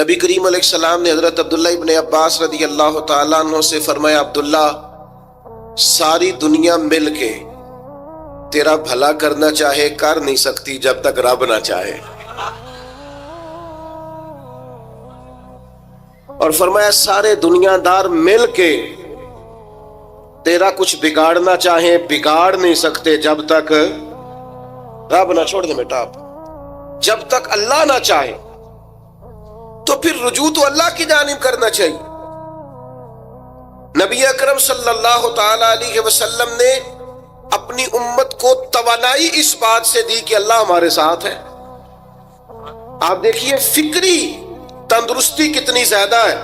نبی کریم علیہ السلام نے حضرت عبداللہ ابن عباس رضی اللہ تعالیٰ عنہ سے فرمایا، عبداللہ ساری دنیا مل کے تیرا بھلا کرنا چاہے کر نہیں سکتی جب تک رب نہ چاہے، اور فرمایا سارے دنیا دار مل کے تیرا کچھ بگاڑنا چاہیں بگاڑ نہیں سکتے جب تک رب نہ چھوڑ دے بیٹا آپ، جب تک اللہ نہ چاہے۔ تو پھر رجوع تو اللہ کی جانب کرنا چاہیے۔ نبی اکرم صلی اللہ تعالی علیہ وسلم نے اپنی امت کو توانائی اس بات سے دی کہ اللہ ہمارے ساتھ ہے۔ آپ دیکھیے فکری تندرستی کتنی زیادہ ہے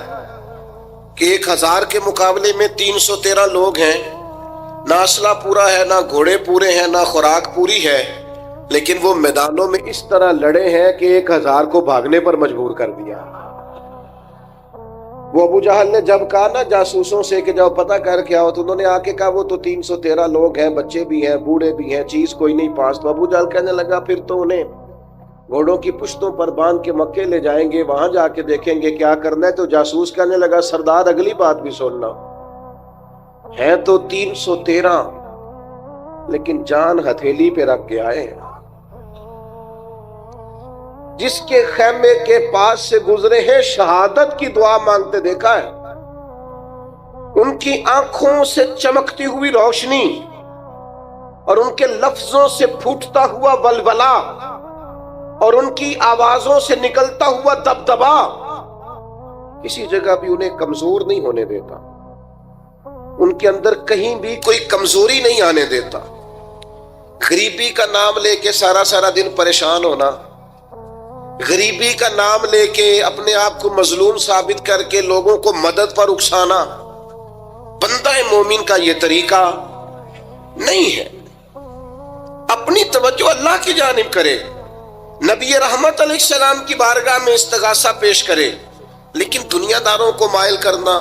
کہ 1000 کے مقابلے میں 313 لوگ ہیں، نہ اسلحہ پورا ہے، نہ گھوڑے پورے ہیں، نہ خوراک پوری ہے، لیکن وہ میدانوں میں اس طرح لڑے ہیں کہ 1000 کو بھاگنے پر مجبور کر دیا۔ وہ ابو جہل نے جب کہا نا جاسوسوں سے کہ جاؤ پتہ کر کے آؤ، تو انہوں نے آ کے کہا وہ تو 313 لوگ ہیں، بچے بھی ہیں، بوڑھے بھی ہیں، چیز کوئی نہیں پاس۔ تو ابو جہل کہنے لگا پھر تو انہیں گھوڑوں کی پشتوں پر باندھ کے مکے لے جائیں گے، وہاں جا کے دیکھیں گے کیا کرنا ہے۔ تو جاسوس کہنے لگا سردار اگلی بات بھی سننا، ہے تو 313 لیکن جان ہتھیلی پہ رکھ کے آئے ہیں۔ جس کے خیمے کے پاس سے گزرے ہیں شہادت کی دعا مانگتے دیکھا ہے، ان کی آنکھوں سے چمکتی ہوئی روشنی اور ان کے لفظوں سے پھوٹتا ہوا ولولہ اور ان کی آوازوں سے نکلتا ہوا دبدبا کسی جگہ بھی انہیں کمزور نہیں ہونے دیتا، ان کے اندر کہیں بھی کوئی کمزوری نہیں آنے دیتا۔ غریبی کا نام لے کے سارا دن پریشان ہونا، غریبی کا نام لے کے اپنے آپ کو مظلوم ثابت کر کے لوگوں کو مدد پر اکسانا بندہ مومن کا یہ طریقہ نہیں ہے۔ اپنی توجہ اللہ کی جانب کرے، نبی رحمت علیہ السلام کی بارگاہ میں استغاثہ پیش کرے، لیکن دنیا داروں کو مائل کرنا،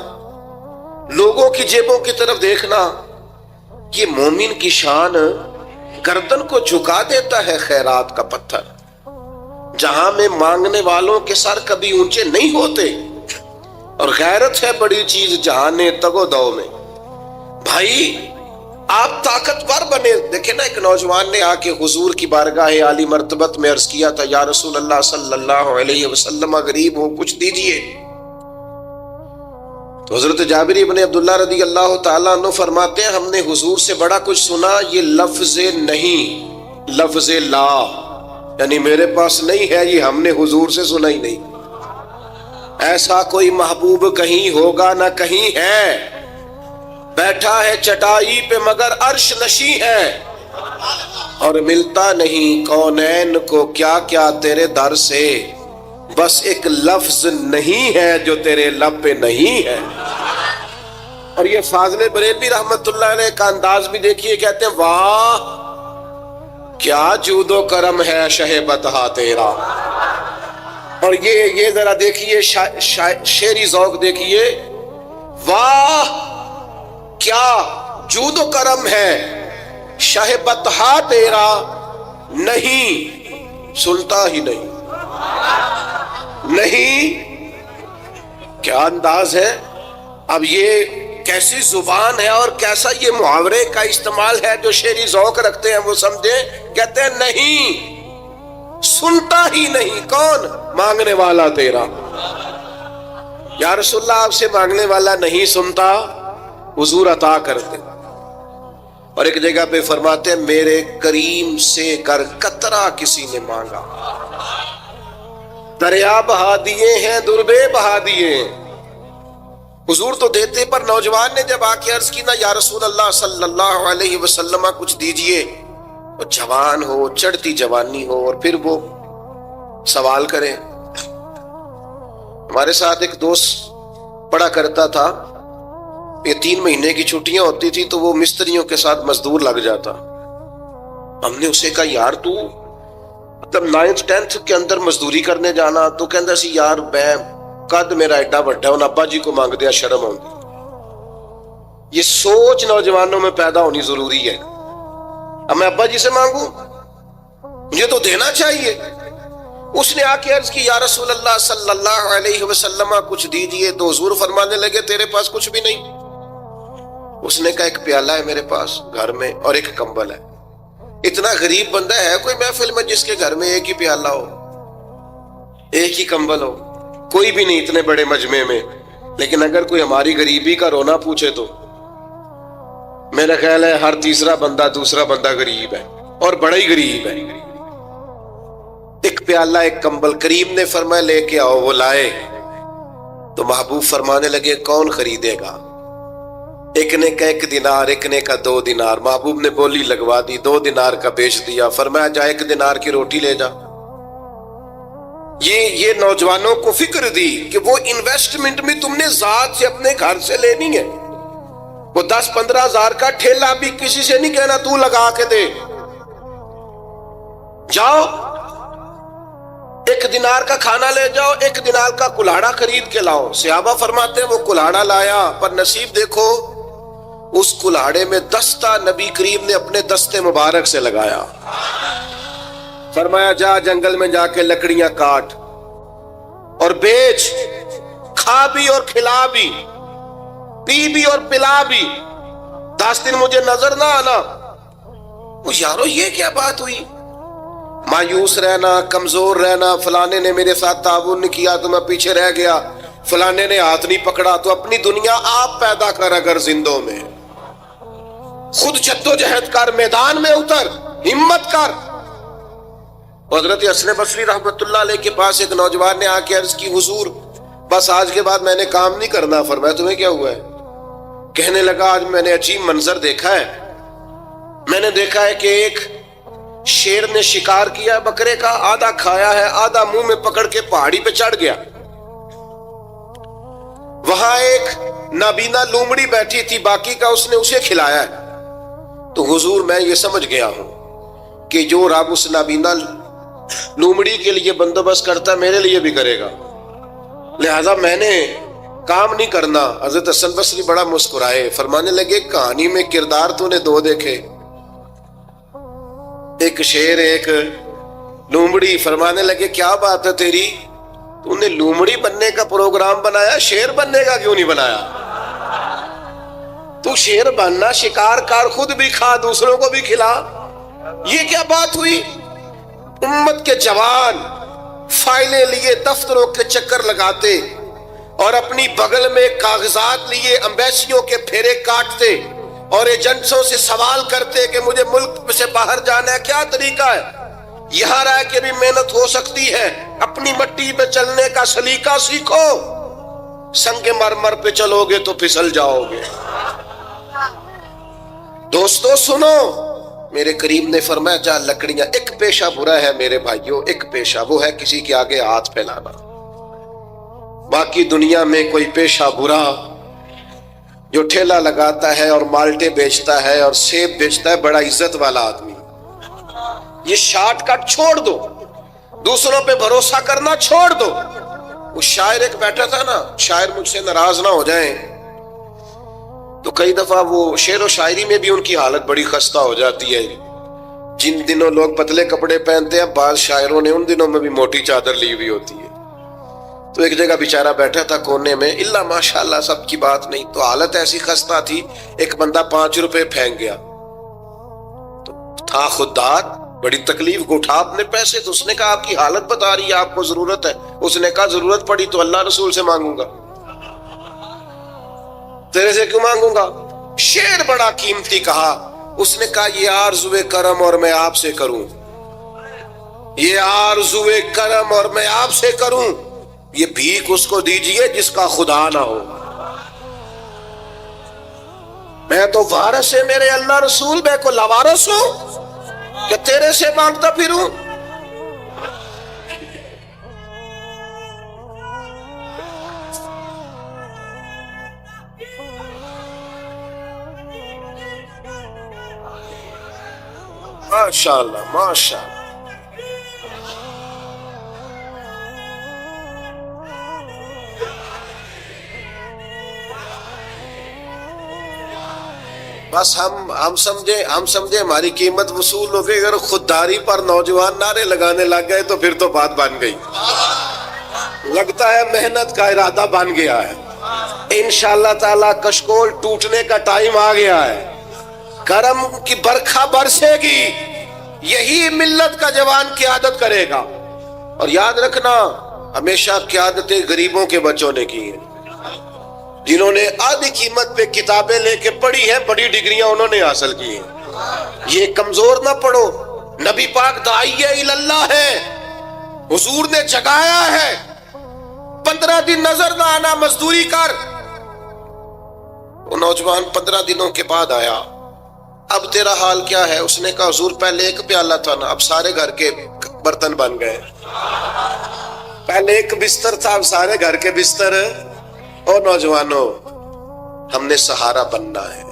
لوگوں کی جیبوں کی طرف دیکھنا، یہ مومن کی شان گردن کو جھکا دیتا ہے خیرات کا پتھر۔ جہاں میں مانگنے والوں کے سر کبھی اونچے نہیں ہوتے، اور غیرت ہے بڑی چیز جہانے تگو دو میں۔ بھائی آپ طاقتور بنے۔ دیکھیں نا ایک نوجوان نے آ کے حضور کی بارگاہ عالی مرتبت میں عرض کیا تھا، یا رسول اللہ صلی اللہ علیہ وسلم غریب ہوں کچھ دیجئے۔ تو حضرت جابر بن عبداللہ رضی اللہ تعالیٰ عنہ فرماتے ہیں ہم نے حضور سے بڑا کچھ سنا، یہ لفظ نہیں، لفظ لا، یعنی میرے پاس نہیں ہے، یہ ہم نے حضور سے سنا ہی نہیں۔ ایسا کوئی محبوب کہیں ہوگا نہ کہیں ہے، بیٹھا ہے چٹائی پہ مگر عرش نشیں ہے، اور ملتا نہیں کونین کو کیا کیا تیرے در سے، بس ایک لفظ نہیں ہے جو تیرے لب پہ نہیں ہے۔ اور یہ فاضل بریلوی رحمت اللہ علیہ کا انداز بھی دیکھیے، کہتے ہیں واہ کیا جود و کرم ہے شہ بطحا تیرا۔ اور یہ ذرا دیکھیے شعری ذوق دیکھیے، واہ کیا جود و کرم ہے شہ بطحا تیرا، نہیں سنتا ہی نہیں، نہیں کیا انداز ہے۔ اب یہ کیسی زبان ہے اور کیسا یہ محاورے کا استعمال ہے، جو شعری ذوق رکھتے ہیں وہ سمجھیں، کہتے ہیں نہیں سنتا ہی نہیں، کون؟ مانگنے والا تیرا۔ یا رسول اللہ آپ سے مانگنے والا نہیں سنتا، حضور عطا کرتے۔ اور ایک جگہ پہ فرماتے ہیں میرے کریم سے گر قطرہ کسی نے مانگا، دریا بہا دیے ہیں دربے بہا دیے ہیں۔ حضور تو دیتے، پر نوجوان نے جب آ کے عرض کی نا یا رسول اللہ صلی اللہ علیہ وسلم کچھ دیجئے، وہ جوان ہو، چڑھتی جوانی ہو، اور پھر وہ سوال کرے۔ ہمارے ساتھ ایک دوست پڑھا کرتا تھا، یہ 3 مہینے کی چھٹیاں ہوتی تھی تو وہ مستریوں کے ساتھ مزدور لگ جاتا۔ ہم نے اسے کہا یار تو مطلب 9th 10th کے اندر مزدوری کرنے جانا، تو کہندا سی یار میں قد میرا ایڈا بڑا ہے، ابا جی کو مانگ دیا شرم آتی۔ یہ سوچ نوجوانوں میں پیدا ہونی ضروری ہے، اب میں ابا جی سے مانگوں، مجھے تو دینا چاہیے۔ اس نے آ کے عرض کی یا رسول اللہ صلی اللہ علیہ وسلم کچھ دیجئے، تو حضور فرمانے لگے تیرے پاس کچھ بھی نہیں؟ اس نے کہا ایک پیالہ ہے میرے پاس گھر میں اور ایک کمبل ہے۔ اتنا غریب بندہ ہے کوئی محفل میں جس کے گھر میں ایک ہی پیالہ ہو، ایک ہی کمبل ہو؟ کوئی بھی نہیں اتنے بڑے مجمع میں۔ لیکن اگر کوئی ہماری غریبی کا رونا پوچھے تو میرا خیال ہے ہر تیسرا بندہ دوسرا بندہ غریب ہے، اور بڑا ہی غریب ہے۔ ایک پیالہ ایک کمبل، کریم نے فرمایا لے کے آؤ، وہ لائے تو محبوب فرمانے لگے کون خریدے گا؟ ایک نے کہا 1 دینار، ایک نے کہا 2 دینار۔ محبوب نے بولی لگوا دی، 2 دینار کا بیچ دیا۔ فرمایا جا 1 دینار کی روٹی لے جا۔ یہ نوجوانوں کو فکر دی کہ وہ انویسٹمنٹ میں تم نے ذات سے اپنے گھر سے لینی ہے۔ وہ 10-15 ہزار کا ٹھیلا بھی کسی سے نہیں کہنا تو لگا کے دے، جاؤ 1 دینار کا کھانا لے جاؤ، 1 دینار کا کلاڑا خرید کے لاؤ۔ صحابہ فرماتے ہیں وہ کلاڑا لایا، پر نصیب دیکھو اس کلاڑے میں دستہ نبی کریم نے اپنے دستے مبارک سے لگایا۔ فرمایا جا جنگل میں جا کے لکڑیاں کاٹ اور بیچ، کھا بھی اور کھلا بھی، پی بھی اور پلا بھی، 10 دن مجھے نظر نہ آنا۔ وہ یارو یہ کیا بات ہوئی؟ مایوس رہنا، کمزور رہنا، فلانے نے میرے ساتھ تعاون نہیں کیا تو میں پیچھے رہ گیا، فلانے نے ہاتھ نہیں پکڑا، تو اپنی دنیا آپ پیدا کر، اگر زندوں میں خود جدوجہد کر، میدان میں اتر، ہمت کر۔ حضرت حسن بصری رحمت اللہ علیہ کے پاس ایک نوجوان نے آ کے عرض کی حضور بس آج کے بعد میں نے کام نہیں کرنا۔ فرمایا تمہیں کیا ہوا ہے؟ کہنے لگا آج میں نے عجیب منظر دیکھا ہے، میں نے دیکھا ہے کہ ایک شیر نے شکار کیا بکرے کا، آدھا کھایا ہے، آدھا منہ میں پکڑ کے پہاڑی پہ چڑھ گیا۔ وہاں ایک نابینا لومڑی بیٹھی تھی، باقی کا اس نے اسے کھلایا ہے۔ تو حضور میں یہ سمجھ گیا ہوں کہ جو رب اس نابینا لومڑی کے لیے بندوبست کرتا ہے میرے لیے بھی کرے گا، لہذا میں نے کام نہیں کرنا۔ حضرت حسن بصری بڑا مسکرائے، فرمانے لگے کہانی میں کردار تو نے 2 دیکھے، ایک شیر ایک لومڑی۔ فرمانے لگے کیا بات ہے تیری، تو نے لومڑی بننے کا پروگرام بنایا، شیر بننے کا کیوں نہیں بنایا؟ تو شیر بننا، شکار کار، خود بھی کھا دوسروں کو بھی کھلا، یہ کیا بات ہوئی؟ امت کے جوان فائلیں لیے دفتروں کے چکر لگاتے اور اپنی بغل میں کاغذات لیے امبیسیوں کے پھیرے کاٹتے اور ایجنٹوں سے سوال کرتے کہ مجھے ملک سے باہر جانا ہے، کیا طریقہ ہے؟ یہاں رہ کے بھی محنت ہو سکتی ہے، اپنی مٹی پہ چلنے کا سلیقہ سیکھو، سنگ مرمر پہ چلو گے تو پھسل جاؤ گے۔ دوستو سنو، میرے کریم نے فرمایا جا لکڑیاں، ایک پیشہ برا ہے میرے بھائیوں، ایک پیشہ وہ ہے کسی کے آگے ہاتھ پھیلانا۔ باقی دنیا میں کوئی پیشہ برا جو ٹھیلا لگاتا ہے اور مالٹے بیچتا ہے اور سیب بیچتا ہے، بڑا عزت والا آدمی، یہ شارٹ کٹ چھوڑ دو، دوسروں پہ بھروسہ کرنا چھوڑ دو۔ وہ شاعر ایک بیٹھا تھا نا، شاعر مجھ سے ناراض نہ ہو جائیں، تو کئی دفعہ وہ شعر و شاعری میں بھی ان کی حالت بڑی خستہ ہو جاتی ہے۔ جن دنوں لوگ پتلے کپڑے پہنتے ہیں، بعض شاعروں نے ان دنوں میں بھی موٹی چادر لی ہوئی ہوتی ہے۔ تو ایک جگہ بیچارہ بیٹھا تھا کونے میں، اللہ ماشاءاللہ سب کی بات نہیں، تو حالت ایسی خستہ تھی، ایک بندہ 5 روپے پھینک گیا، تو تھا خوددار، بڑی تکلیف کو اٹھا اپنے پیسے، تو اس نے کہا آپ کی حالت بتا رہی ہے، آپ کو ضرورت ہے۔ اس نے کہا ضرورت پڑی تو اللہ رسول سے مانگوں گا، تیرے سے کیوں مانگوں گا؟ شعر بڑا قیمتی کہا، اس نے کہا یہ آرزوئے کرم اور میں آپ سے کروں، یہ آرزوئے کرم اور میں آپ سے کروں، یہ بھیک اس کو دیجئے جس کا خدا نہ ہو۔ میں تو وارث ہے میرے اللہ رسول، میں کو لاوارث ہوں کہ تیرے سے مانگتا پھروں؟ ماشاءاللہ ماشاءاللہ۔ بس ہم سمجھے ہماری قیمت وصول ہو گئی. اگر خودداری پر نوجوان نعرے لگانے لگ گئے تو پھر تو بات بن گئی. لگتا ہے محنت کا ارادہ بن گیا ہے. انشاءاللہ تعالی کشکول ٹوٹنے کا ٹائم آ گیا ہے. کرم کی برکھا برسے گی. یہی ملت کا جوان قیادت کرے گا. اور یاد رکھنا ہمیشہ قیادتیں غریبوں کے بچوں نے کی ہیں. جنہوں نے آدھی قیمت پہ کتابیں لے کے پڑھی ہیں, بڑی ڈگریاں انہوں نے حاصل کی ہیں. یہ کمزور نہ پڑھو. نبی پاک داعیہ اللہ ہے, حضور نے جگایا ہے. 15 دن نظر نہ آنا, مزدوری کر. وہ نوجوان 15 دنوں کے بعد آیا. اب تیرا حال کیا ہے؟ اس نے کہا حضور پہلے ایک پیالہ تھا نا, اب سارے گھر کے برتن بن گئے. پہلے ایک بستر تھا, اب سارے گھر کے بستر. اور نوجوانوں, ہم نے سہارا بننا ہے.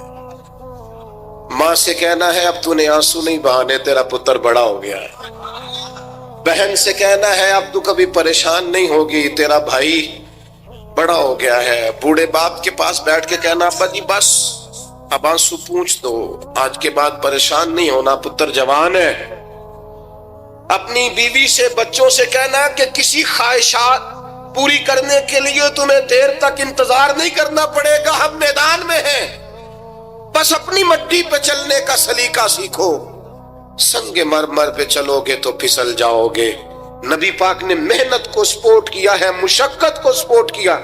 ماں سے کہنا ہے اب تو نے آنسو نہیں بہانے, تیرا پتر بڑا ہو گیا ہے. بہن سے کہنا ہے اب تو کبھی پریشان نہیں ہوگی, تیرا بھائی بڑا ہو گیا ہے. بوڑھے باپ کے پاس بیٹھ کے کہنا ابا جی بس اب آنسو پوچھ دو, آج کے بعد پریشان نہیں ہونا, پتر جوان ہے. اپنی بیوی سے بچوں سے کہنا کہ کسی خواہشات پوری کرنے کے لیے تمہیں دیر تک انتظار نہیں کرنا پڑے گا, ہم میدان میں ہیں. بس اپنی مٹی پہ چلنے کا سلیقہ سیکھو. سنگ مرمر پہ چلو گے تو پھسل جاؤ گے. نبی پاک نے محنت کو سپورٹ کیا ہے, مشقت کو سپورٹ کیا.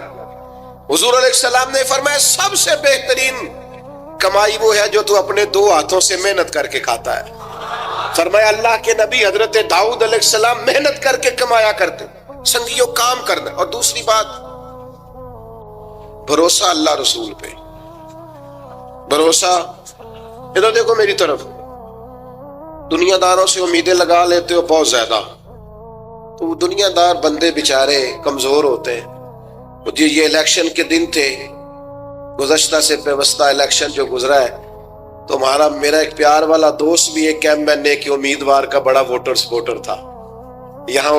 حضور علیہ السلام نے فرمایا سب سے بہترین کمائی وہ ہے جو تو اپنے 2 ہاتھوں سے محنت کر کے کھاتا ہے. فرمایا اللہ کے نبی حضرت داؤد علیہ السلام محنت کر کے کمایا کرتے. سنگیوں کام کرنا. اور دوسری بات, بھروسہ اللہ رسول پہ. بھروسہ, ادھر دیکھو میری طرف. دنیا داروں سے امیدیں لگا لیتے ہو بہت زیادہ, تو وہ دنیا دار بندے بیچارے کمزور ہوتے ہیں. جی یہ الیکشن کے دن تھے, گزشتہ سے پیوستہ الیکشن جو گزرا ہے, تو میرا ایک پیار والا دوست بھی ایک کیمپین کے امیدوار کا بڑا ووٹر سپورٹر تھا. یہاں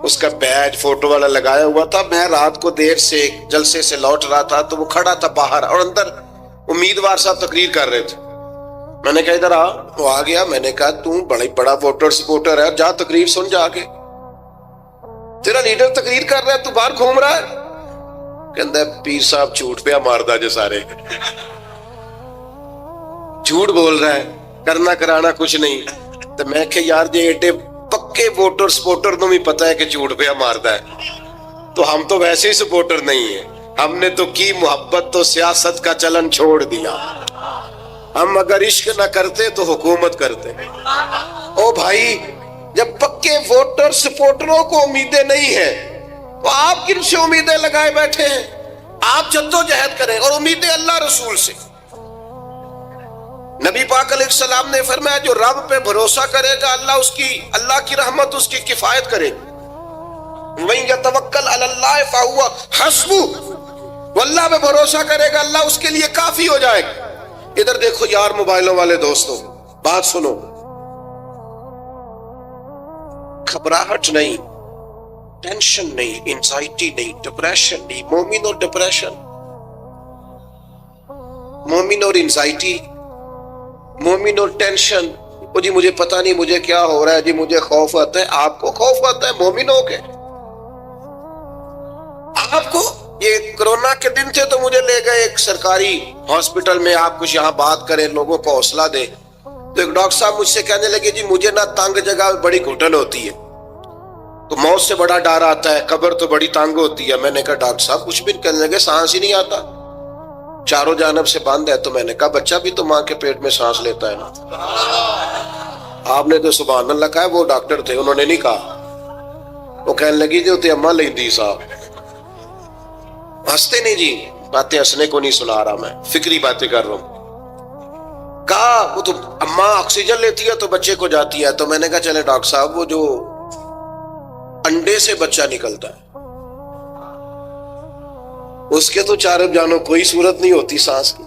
اس کا بیج فوٹو والا لگایا ہوا تھا. میں رات کو دیر سے جلسے سے لوٹ رہا تھا تو وہ کھڑا تھا باہر, اور اندر امیدوار صاحب تقریر کر رہے تھے. میں نے کہا ادھر آ. وہ آ گیا. میں نے کہا تم بڑا ووٹر سپورٹر ہے, جا تقریر سن جا کے. تیرا لیڈر تقریر کر رہا ہے, تو باہر گھوم رہا ہے. کہندا ہے پیر صاحب جھوٹ پہ ماردا جو سارے جھوٹ بول رہا ہے, کرنا کرانا کچھ نہیں. تو میں کہ یار جی ایڈے پکے ووٹر سپورٹر تو بھی پتا ہے کہ جھوٹ پہ ماردا ہے, تو ہم تو ویسے ہی سپورٹر نہیں ہیں. ہم نے تو کی محبت تو سیاست کا چلن چھوڑ دیا. ہم اگر عشق نہ کرتے تو حکومت کرتے. او بھائی, جب پکے ووٹر سپورٹروں کو امیدیں نہیں ہیں تو آپ کن سے امیدیں لگائے بیٹھے ہیں؟ آپ جدوجہد کریں, اور امیدیں اللہ رسول سے. نبی پاک علیہ السلام نے فرمایا جو رب پہ بھروسہ کرے گا اللہ کی رحمت اس کی کفایت کرے گی. وَإِن يَتَوَكَّلْ عَلَى اللَّهِ فَهُوَ حَسْبُهُ, وہ اللہ پہ بھروسہ کرے گا اللہ اس کے لیے کافی ہو جائے گا. ادھر دیکھو یار موبائلوں والے دوستوں, بات سنو. گھبراہٹ نہیں, ٹینشن نہیں, انزائٹی نہیں, ڈپریشن نہیں. مومن اور ڈپریشن, مومن اور انزائٹی, مومن اور ٹینشن. وہ جی مجھے پتا نہیں مجھے کیا ہو رہا ہے, جی مجھے خوف آتا ہے. آپ کو خوف آتا ہے مومن ہو کے؟ آپ کو یہ کرونا کے دن تھے تو مجھے لے گئے ایک سرکاری ہاسپٹل میں, آپ کچھ یہاں بات کریں, لوگوں کو حوصلہ دے. تو ایک ڈاکٹر صاحب مجھ سے کہنے لگے جی مجھے نہ تنگ جگہ بڑی گھٹن ہوتی ہے, تو موت سے بڑا ڈر آتا ہے, قبر تو بڑی تنگ ہوتی ہے. میں نے کہا ڈاکٹر صاحب کچھ بھی. کہنے لگے سانس ہی نہیں آتا, چاروں جانب سے بند ہے. تو میں نے کہا بچہ بھی تو ماں کے پیٹ میں سانس لیتا ہے نا. آپ نے تو سبحان اللہ کہا. وہ ڈاکٹر تھے, انہوں نے نہیں کہا. وہ کہنے لگی جو تے اماں لیندی صاحب. ہنستے نہیں جی, باتیں ہنسنے کو نہیں سنا رہا, میں فکری باتیں کر رہا ہوں. کہا وہ تو اماں آکسیجن لیتی ہے تو بچے کو جاتی ہے. تو میں نے کہا چلے ڈاکٹر صاحب وہ جو انڈے سے بچہ نکلتا ہے اس کے تو چاروں جانوں کوئی صورت نہیں ہوتی سانس کی.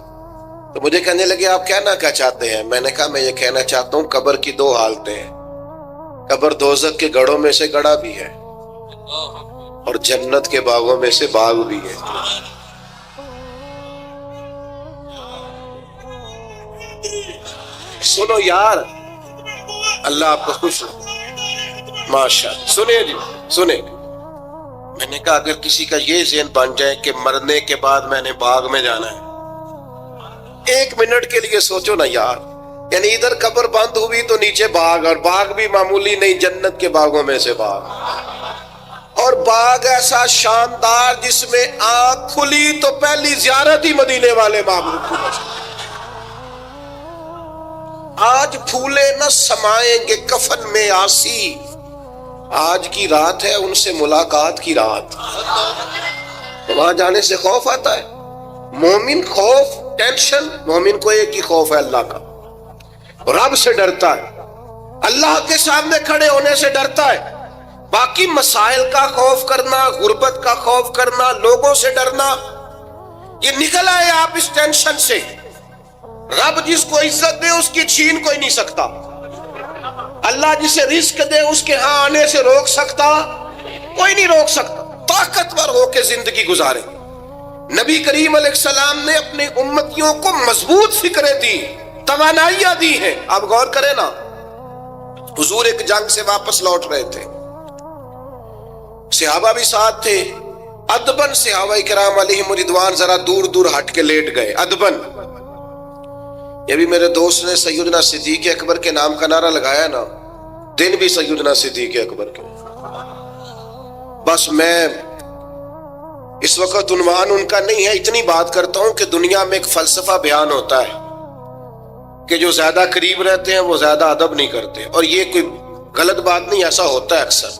تو مجھے کہنے لگے آپ کہنا کیا چاہتے ہیں؟ میں نے کہا میں یہ کہنا چاہتا ہوں قبر کی 2 حالتیں ہیں. قبر دوزخ کے گڑھوں میں سے گڑھا بھی ہے اور جنت کے باغوں میں سے باغ بھی ہے. سنو یار، اللہ آپ کو خوش ہو، ماشاء اللہ. سنیں جی سنیں، میں نے کہا اگر کسی کا یہ ذہن بن جائے کہ مرنے کے بعد میں نے باغ میں جانا ہے، ایک منٹ کے لیے سوچو نا یار. یعنی ادھر قبر بند ہوئی تو نیچے باغ، اور باغ بھی معمولی نہیں، جنت کے باغوں میں سے باغ، اور باغ ایسا شاندار جس میں آنکھ کھلی تو پہلی زیارت ہی مدینے والے محبوب کی. آج پھولے نہ سمائیں گے کفن میں آسی، آج کی رات ہے ان سے ملاقات کی رات. وہاں جانے سے خوف آتا ہے. مومن خوف ٹینشن، مومن کو ایک ہی خوف ہے اللہ کا، رب سے ڈرتا ہے، اللہ کے سامنے کھڑے ہونے سے ڈرتا ہے. باقی مسائل کا خوف کرنا، غربت کا خوف کرنا، لوگوں سے ڈرنا، یہ نکل آئے آپ اس ٹینشن سے. رب جس کو عزت دے اس کی چھین کوئی نہیں سکتا. اللہ جسے رزق دے اس کے ہاں آنے سے روک سکتا کوئی نہیں روک سکتا. طاقتور ہو کے زندگی گزارے. نبی کریم علیہ السلام نے اپنی امتیوں کو مضبوط فکریں دی، توانائیاں دی ہیں. آپ غور کریں نا، حضور ایک جنگ سے واپس لوٹ رہے تھے، صحابہ بھی ساتھ تھے. ادبن صحابہ کرام علیہم رضوان ذرا دور دور ہٹ کے لیٹ گئے. ادبن، یہ بھی میرے دوست نے سیدنا صدیق اکبر کے نام کا نعرہ لگایا نا، دن بھی سیدنا صدیق اکبر کے. بس میں اس وقت عنوان ان کا نہیں ہے، اتنی بات کرتا ہوں کہ دنیا میں ایک فلسفہ بیان ہوتا ہے کہ جو زیادہ قریب رہتے ہیں وہ زیادہ ادب نہیں کرتے، اور یہ کوئی غلط بات نہیں، ایسا ہوتا ہے اکثر.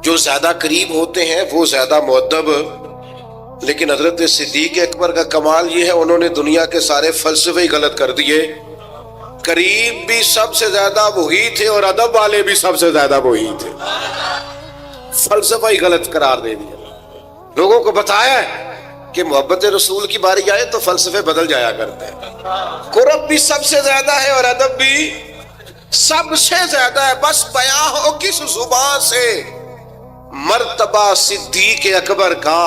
جو زیادہ قریب ہوتے ہیں وہ زیادہ مؤدب. لیکن حضرت صدیق اکبر کا کمال یہ ہے، انہوں نے دنیا کے سارے فلسفے ہی غلط کر دیے. قریب بھی سب سے زیادہ وہی تھے اور ادب والے بھی سب سے زیادہ وہی تھے. فلسفہ ہی غلط قرار دے دیا. لوگوں کو بتایا ہے کہ محبت رسول کی باری آئے تو فلسفے بدل جایا کرتے ہیں. قرب بھی سب سے زیادہ ہے اور ادب بھی سب سے زیادہ ہے. بس بیان ہو کس زبان سے مرتبہ صدیق اکبر کا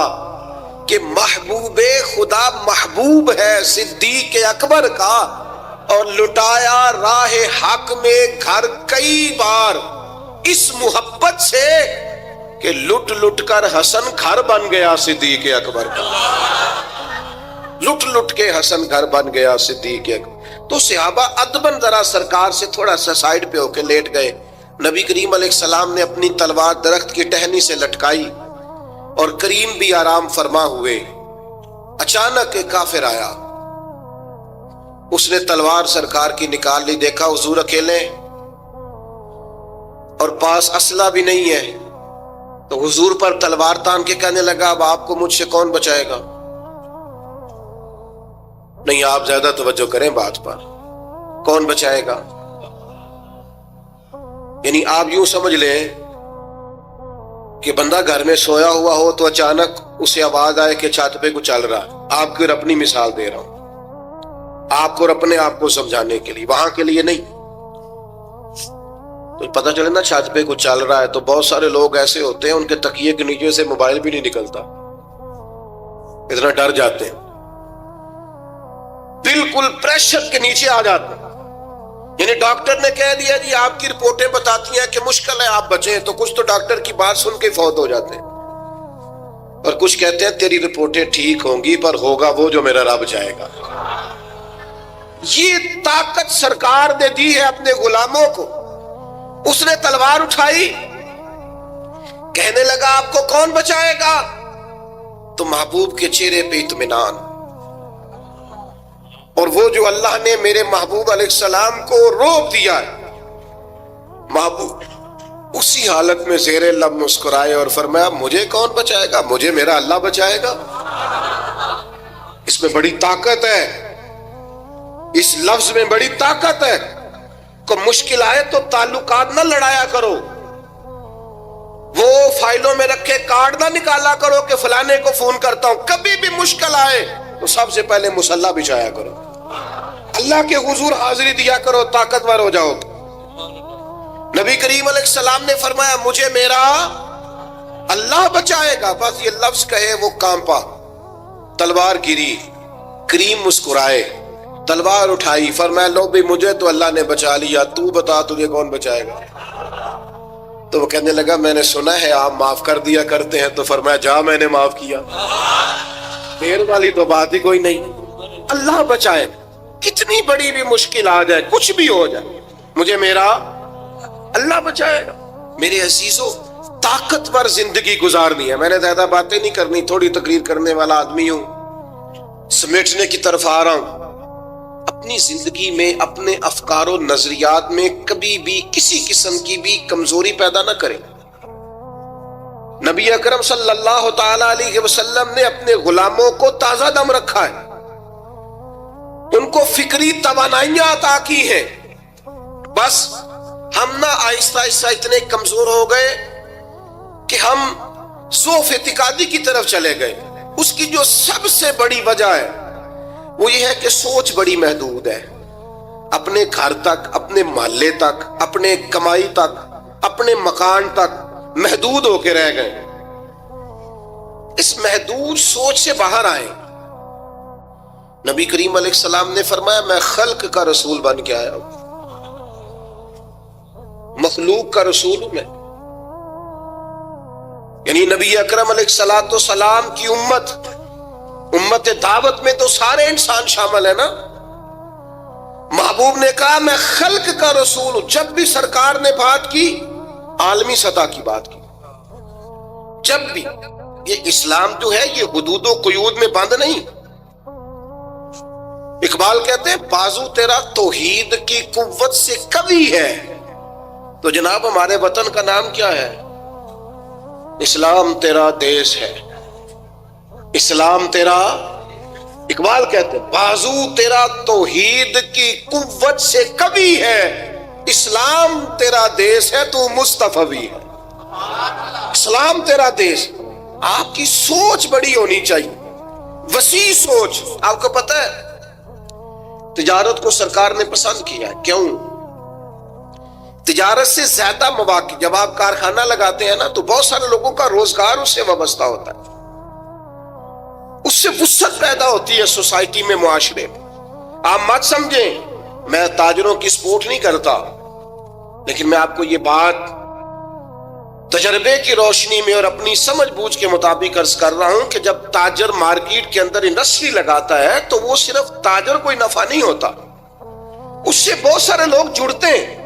کہ محبوب خدا محبوب ہے صدیق اکبر کا، اور لٹایا راہ حق میں گھر کئی بار اس محبت سے کہ لٹ لٹ کر حسن گھر بن گیا صدیق اکبر کا. لٹ لٹ کے حسن گھر بن گیا صدیق اکبر. تو صحابہ ادبن ذرا سرکار سے تھوڑا سا سائڈ پہ ہو کے لیٹ گئے. نبی کریم علیہ السلام نے اپنی تلوار درخت کی ٹہنی سے لٹکائی اور کریم بھی آرام فرما ہوئے. اچانک ایک کافر آیا، اس نے تلوار سرکار کی نکال لی. دیکھا حضور اکیلے اور پاس اسلحہ بھی نہیں ہے، تو حضور پر تلوار تان کے کہنے لگا اب آپ کو مجھ سے کون بچائے گا. نہیں، آپ زیادہ توجہ کریں بات پر، کون بچائے گا. یعنی آپ یوں سمجھ لیں کہ بندہ گھر میں سویا ہوا ہو تو اچانک اسے آواز آئے کہ چھت پہ کچھ چل رہا ہے. آپ کو اپنی مثال دے رہا ہوں، آپ کو اپنے آپ کو سمجھانے کے لیے، وہاں کے لیے نہیں. تو پتہ چلے نا چھت پہ کچھ چل رہا ہے تو بہت سارے لوگ ایسے ہوتے ہیں ان کے تکیے کے نیچے سے موبائل بھی نہیں نکلتا، اتنا ڈر جاتے ہیں، بالکل پریشر کے نیچے آ جاتے ہیں. یعنی ڈاکٹر نے کہہ دیا جی آپ کی رپورٹیں بتاتی ہیں کہ مشکل ہے آپ بچیں، تو کچھ تو ڈاکٹر کی بات سن کے فوت ہو جاتے ہیں، اور کچھ کہتے ہیں تیری رپورٹیں ٹھیک ہوں گی پر ہوگا وہ جو میرا رب چاہے گا. یہ طاقت سرکار نے دی ہے اپنے غلاموں کو. اس نے تلوار اٹھائی، کہنے لگا آپ کو کون بچائے گا. تو محبوب کے چہرے پہ اطمینان، اور وہ جو اللہ نے میرے محبوب علیہ السلام کو روک دیا ہے، محبوب اسی حالت میں زیر لب مسکرائے اور فرمایا مجھے کون بچائے گا، مجھے میرا اللہ بچائے گا. اس میں بڑی طاقت ہے، اس لفظ میں بڑی طاقت ہے. کو مشکل آئے تو تعلقات نہ لڑایا کرو، وہ فائلوں میں رکھے کارڈ نہ نکالا کرو کہ فلانے کو فون کرتا ہوں. کبھی بھی مشکل آئے تو سب سے پہلے مصلی بچھایا کرو، اللہ کے حضور حاضری دیا کرو، طاقتور ہو جاؤ. نبی کریم علیہ السلام نے فرمایا مجھے میرا اللہ بچائے گا. بس یہ لفظ کہے وہ کانپا، تلوار گری. کریم مسکرائے، تلوار اٹھائی، فرمایا لو بھی مجھے تو اللہ نے بچا لیا، تو بتا تجھے کون بچائے گا؟ تو وہ کہنے لگا میں نے سنا ہے آپ معاف کر دیا کرتے ہیں، تو فرمایا جا میں نے معاف کیا، دیر والی تو بات ہی کوئی نہیں۔ اللہ بچائے، کتنی بڑی بھی مشکل آ جائے، کچھ بھی ہو جائے، مجھے میرا اللہ بچائے گا۔ میرے عزیزو، طاقتور زندگی گزارنی ہے۔ میں نے زیادہ باتیں نہیں کرنی، تھوڑی تقریر کرنے والا آدمی ہوں، سمیٹنے کی طرف آ رہا ہوں۔ اپنی زندگی میں اپنے افکار و نظریات میں کبھی بھی کسی قسم کی بھی کمزوری پیدا نہ کریں۔ نبی اکرم صلی اللہ تعالی علیہ وسلم نے اپنے غلاموں کو تازہ دم رکھا ہے، ان کو فکری توانائیاں عطا کی ہیں، بس ہم نہ آہستہ آہستہ اتنے کمزور ہو گئے کہ ہم ضعف اعتقادی کی طرف چلے گئے۔ اس کی جو سب سے بڑی وجہ ہے وہ یہ ہے کہ سوچ بڑی محدود ہے، اپنے گھر تک، اپنے محلے تک، اپنے کمائی تک، اپنے مکان تک محدود ہو کے رہ گئے۔ اس محدود سوچ سے باہر آئیں۔ نبی کریم علیہ السلام نے فرمایا میں خلق کا رسول بن کے آیا ہوں، مخلوق کا رسول ہوں میں، یعنی نبی اکرم علیہ السلام کی امت دعوت میں تو سارے انسان شامل ہیں نا۔ محبوب نے کہا میں خلق کا رسول ہوں۔ جب بھی سرکار نے بات کی عالمی سطح کی بات کی، جب بھی یہ اسلام جو ہے یہ حدود و قیود میں بند نہیں۔ اقبال کہتے ہیں بازو تیرا توحید کی قوت سے قوی ہے، تو جناب ہمارے وطن کا نام کیا ہے؟ اسلام تیرا دیس ہے، اسلام تیرا، اقبال کہتے ہیں بازو تیرا توحید کی قوت سے قوی ہے، اسلام تیرا دیس ہے تو مصطفی ہے۔ اسلام تیرا دیس۔ آپ کی سوچ بڑی ہونی چاہیے، وسیع سوچ۔ آپ کو پتہ ہے تجارت کو سرکار نے پسند کیا ہے، کیوں؟ تجارت سے زیادہ مواقع، جب آپ کارخانہ لگاتے ہیں نا تو بہت سارے لوگوں کا روزگار اس سے وابستہ ہوتا ہے، اس سے وسعت پیدا ہوتی ہے سوسائٹی میں، معاشرے میں۔ آپ مت سمجھیں میں تاجروں کی سپورٹ نہیں کرتا، لیکن میں آپ کو یہ بات تجربے کی روشنی میں اور اپنی سمجھ بوجھ کے مطابق عرض کر رہا ہوں کہ جب تاجر مارکیٹ کے اندر انڈسٹری لگاتا ہے تو وہ صرف تاجر کوئی نفع نہیں ہوتا، اس سے بہت سارے لوگ جڑتے ہیں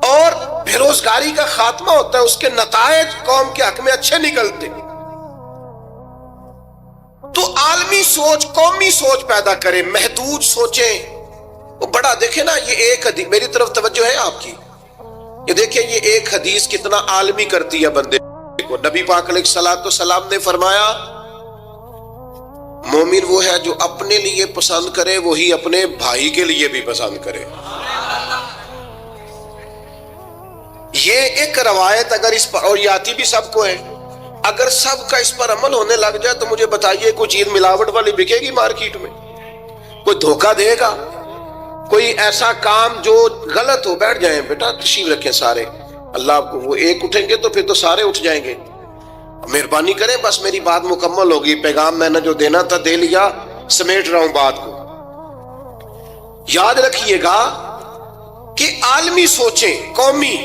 اور بے روزگاری کا خاتمہ ہوتا ہے، اس کے نتائج قوم کے حق میں اچھے نکلتے۔ تو عالمی سوچ، قومی سوچ پیدا کرے، محدود سوچیں۔ وہ بڑا دیکھیں نا، یہ ایک حدیث میری طرف توجہ ہے آپ کی، یہ دیکھیں یہ ایک حدیث کتنا عالمی کرتی ہے بندے کو۔ نبی پاک علیہ السلام نے فرمایا مومن وہ ہے جو اپنے لیے پسند کرے وہی اپنے بھائی کے لیے بھی پسند کرے۔ یہ ایک روایت اگر اس پر، اور یہ آتی بھی سب کو ہے، اگر سب کا اس پر عمل ہونے لگ جائے تو مجھے بتائیے کوئی چیز ملاوٹ والی بکے گی مارکیٹ میں؟ کوئی دھوکہ دے گا؟ کوئی ایسا کام جو غلط ہو؟ بیٹھ جائیں بیٹا، تشریف رکھیں سارے، اللہ کو وہ ایک اٹھیں گے تو پھر تو سارے اٹھ جائیں گے۔ مہربانی کریں، بس میری بات مکمل ہوگی، پیغام میں نے جو دینا تھا دے لیا، سمیٹ رہا ہوں بات کو۔ یاد رکھیے گا کہ عالمی سوچیں، قومی،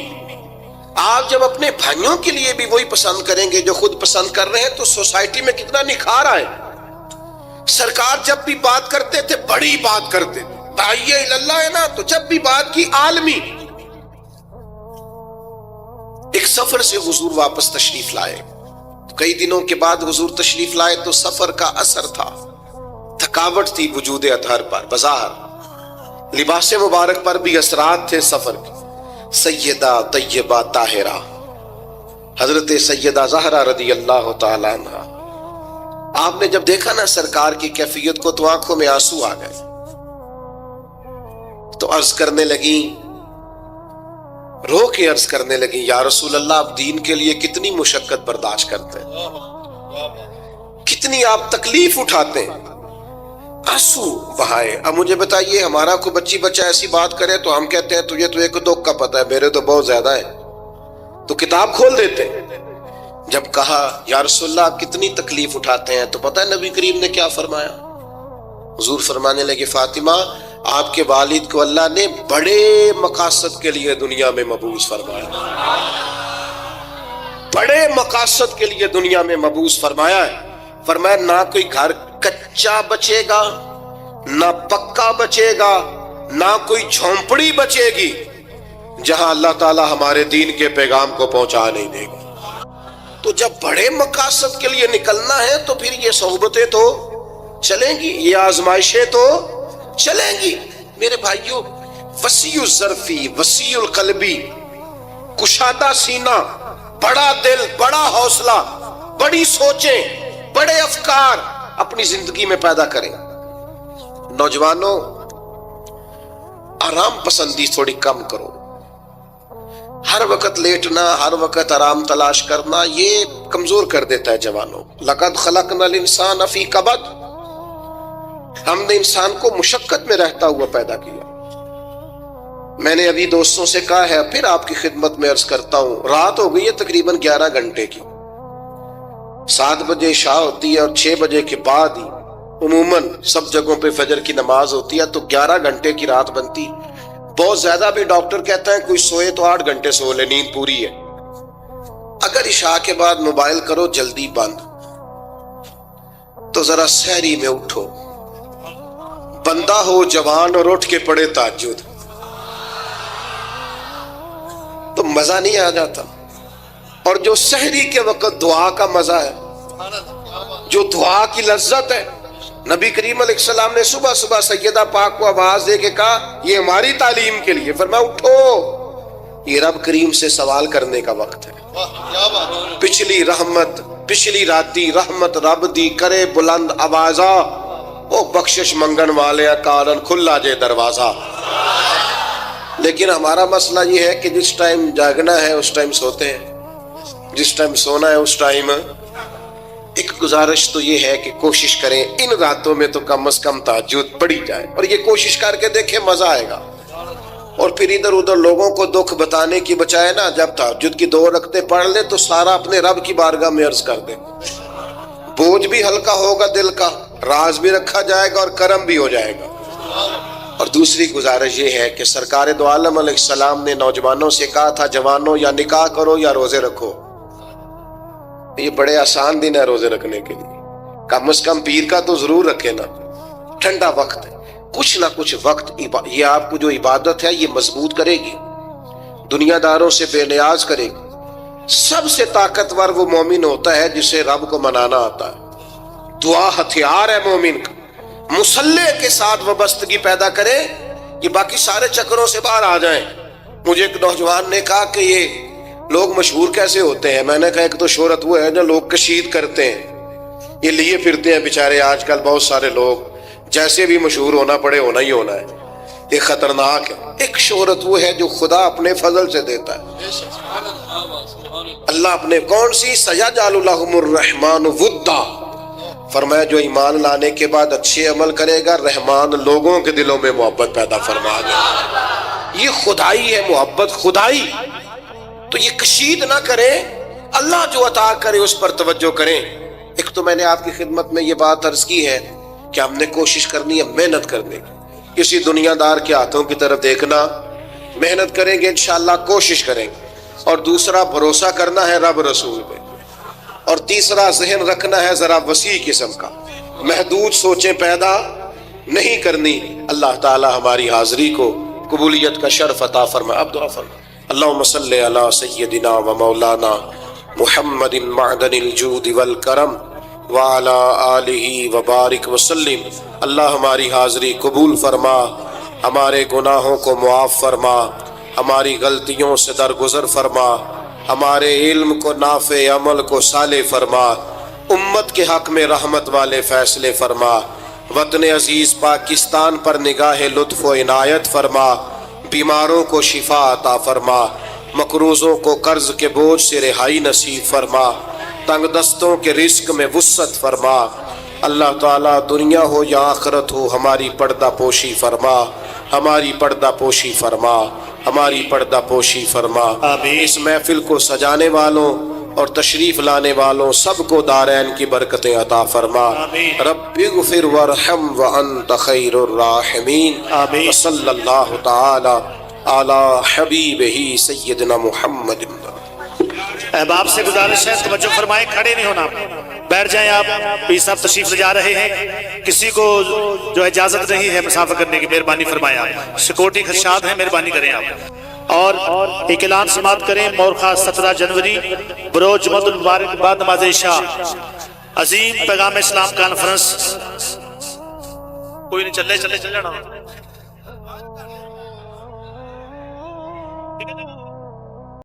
آپ جب اپنے بھائیوں کے لیے بھی وہی پسند کریں گے جو خود پسند کر رہے ہیں تو سوسائٹی میں کتنا نکھار آئے۔ سرکار جب بھی بات کرتے تھے بڑی بات کرتے تھے، داعیہ اللہ ہے نا، تو جب بھی بات کی عالمی۔ ایک سفر سے حضور واپس تشریف لائے، کئی دنوں کے بعد حضور تشریف لائے تو سفر کا اثر تھا، تھکاوٹ تھی وجود اطہر پر، بظاہر لباس مبارک پر بھی اثرات تھے سفر کے۔ سیدہ طیبہ طاہرہ حضرت سیدہ زہرا رضی اللہ تعالی عنہ، آپ نے جب دیکھا نا سرکار کی کیفیت کو تو آنکھوں میں آنسو آ گئے، تو عرض کرنے لگی، رو کے عرض کرنے لگی، یا رسول اللہ آپ دین کے لیے کتنی مشقت برداشت کرتے ہیں، کتنی آپ تکلیف اٹھاتے ہیں، آنسو بہائے۔ اب مجھے بتائیے ہمارا کوئی بچی بچہ ایسی بات کرے تو ہم کہتے ہیں تجھے تو ایک دو کا پتہ ہے، میرے تو بہت زیادہ ہے، تو کتاب کھول دیتے ہیں۔ جب کہا یا رسول اللہ آپ کتنی تکلیف اٹھاتے ہیں تو پتہ ہے نبی کریم نے کیا فرمایا؟ حضور فرمانے لگے فاطمہ آپ کے والد کو اللہ نے بڑے مقاصد کے لیے دنیا میں مبعوث فرمایا، بڑے مقاصد کے لیے دنیا میں مبعوث فرمایا ہے۔ فرمایا نہ کوئی گھر کچا بچے گا، نہ پکا بچے گا، نہ کوئی جھونپڑی بچے گی جہاں اللہ تعالی ہمارے دین کے پیغام کو پہنچا نہیں دے گا۔ تو جب بڑے مقاصد کے لیے نکلنا ہے تو پھر یہ صحبتیں تو چلیں گی، یہ آزمائشیں تو چلیں گی۔ میرے بھائیوں، وسیع الظرفی، وسیع القلبی، کشادہ سینہ، بڑا دل، بڑا حوصلہ، بڑی سوچیں، بڑے افکار اپنی زندگی میں پیدا کریں۔ نوجوانوں، آرام پسندی تھوڑی کم کرو۔ ہر وقت لیٹنا، ہر وقت آرام تلاش کرنا، یہ کمزور کر دیتا ہے جوانوں۔ لقد خلقنا الانسان فی کبد، ہم نے انسان کو مشقت میں رہتا ہوا پیدا کیا۔ میں نے ابھی دوستوں سے کہا ہے، پھر آپ کی خدمت میں عرض کرتا ہوں، رات ہو گئی ہے تقریباً 11 گھنٹے کی، 7 بجے عشاء ہوتی ہے اور 6 بجے کے بعد ہی عموماً سب جگہوں پہ فجر کی نماز ہوتی ہے، تو 11 گھنٹے کی رات بنتی۔ بہت زیادہ بھی ڈاکٹر کہتا ہے کوئی سوئے تو 8 گھنٹے سو لے، نیند پوری ہے۔ اگر عشاء کے بعد موبائل کرو جلدی بند، تو ذرا سحری میں اٹھو، بندہ ہو جوان اور اٹھ کے پڑھے تہجد، تو مزہ نہیں آ جاتا؟ اور جو سحری کے وقت دعا کا مزہ ہے، جو دعا کی لذت ہے، نبی کریم علیہ السلام نے صبح صبح سیدہ پاک کو آواز دے کے کہا یہ ہماری تعلیم کے لیے، فرمایا اٹھو، یہ رب کریم سے سوال کرنے کا وقت ہے۔ پچھلی راتی رحمت رب دی کرے بلند آوازہ، او بخشش منگن والے کارن کھلا جے دروازہ۔ لیکن ہمارا مسئلہ یہ ہے کہ جس ٹائم جاگنا ہے اس ٹائم سوتے ہیں، جس ٹائم سونا ہے اس ٹائم۔ ایک گزارش تو یہ ہے کہ کوشش کریں ان راتوں میں تو کم از کم تہجد پڑھی جائے، اور یہ کوشش کر کے دیکھیں مزہ آئے گا۔ اور پھر ادھر ادھر لوگوں کو دکھ بتانے کی بجائے نا، جب تہجد کی 2 رکعتیں پڑھ لیں تو سارا اپنے رب کی بارگاہ میں عرض کر دیں، بوجھ بھی ہلکا ہوگا دل کا، راز بھی رکھا جائے گا اور کرم بھی ہو جائے گا۔ اور دوسری گزارش یہ ہے کہ سرکار دو عالم علیہ السلام نے نوجوانوں سے کہا تھا، جوانوں یا نکاح کرو یا روزے رکھو۔ یہ بڑے آسان دن ہے روزے رکھنے کے لیے، کم از کم پیر کا تو ضرور رکھے نا۔ ٹھنڈا وقت ہے، کچھ نہ کچھ وقت یہ آپ کو جو عبادت ہے یہ مضبوط کرے گی، دنیا داروں سے بے نیاز کرے گی۔ سب سے طاقتور وہ مومن ہوتا ہے جسے رب کو منانا آتا ہے۔ دعا ہتھیار ہے مومن کا، مصلح کے ساتھ وابستگی پیدا کرے، یہ باقی سارے چکروں سے باہر آ جائیں۔ مجھے ایک نوجوان نے کہا کہ یہ لوگ مشہور کیسے ہوتے ہیں؟ میں نے کہا ایک تو شہرت وہ ہے جو لوگ کشید کرتے ہیں، یہ لیے پھرتے ہیں بیچارے آج کل بہت سارے لوگ، جیسے بھی مشہور ہونا پڑے ہونا ہی ہونا ہے، یہ خطرناک ہے۔ ایک شہرت وہ ہے جو خدا اپنے فضل سے دیتا ہے، اللہ اپنے کون سی سیجعل لہم الرحمن ودا، فرمایا جو ایمان لانے کے بعد اچھے عمل کرے گا رحمان لوگوں کے دلوں میں محبت پیدا فرما دے گا۔ یہ خدائی ہے، محبت خدائی۔ تو یہ کشید نہ کریں، اللہ جو عطا کرے اس پر توجہ کریں۔ ایک تو میں نے آپ کی خدمت میں یہ بات عرض کی ہے کہ ہم نے کوشش کرنی ہے محنت کرنے کی، کسی دنیا دار کے ہاتھوں کی طرف دیکھنا، محنت کریں گے انشاءاللہ، کوشش کریں گے۔ اور دوسرا بھروسہ کرنا ہے رب رسول پہ، اور تیسرا ذہن رکھنا ہے ذرا وسیع قسم کا، محدود سوچیں پیدا نہیں کرنی۔ اللہ تعالی ہماری حاضری کو قبولیت کا شرف عطا فرمائے۔ اب دعا فرمائے۔ اللہم صلی علی سیدنا و مولانا محمد معدن الجود والکرم وعلی آلہ وبارک وسلم۔ اللہ ہماری حاضری قبول فرما، ہمارے گناہوں کو معاف فرما، ہماری غلطیوں سے درگزر فرما، ہمارے علم کو نافع، عمل کو صالح فرما، امت کے حق میں رحمت والے فیصلے فرما، وطن عزیز پاکستان پر نگاہ لطف و عنایت فرما، بیماروں کو شفا عطا فرما، مقروضوں کو قرض کے بوجھ سے رہائی نصیب فرما، تنگ دستوں کے رزق میں وسعت فرما۔ اللہ تعالیٰ دنیا ہو یا آخرت ہو ہماری پردہ پوشی فرما، ہماری پردہ پوشی فرما، ہماری پردہ پوشی فرما۔ اس محفل کو سجانے والوں اور تشریف لانے والوں سب کو دارین کی برکتیں عطا فرما. رب اغفر وارحم وانت خیر الراحمین. صلی اللہ تعالی علی حبیبہ سیدنا محمد. احباب سے گزارش ہے توجہ فرمائیں، کھڑے نہیں ہونا، بیٹھ جائیں آپ. پیر صاحب تشریف لے جا رہے ہیں، کسی کو جو اجازت نہیں ہے مسافہ کرنے کی مہربانی فرمائیں. آپ سیکورٹی خدشات ہیں، مہربانی کریں آپ. اور ایک اعلان سماعت کریں. مورخہ 17 جنوری بروز جمعۃ المبارک بعد نماز عشاء عظیم پیغام اسلام کانفرنس. کوئی نہیں، چلے چلے چلے نا.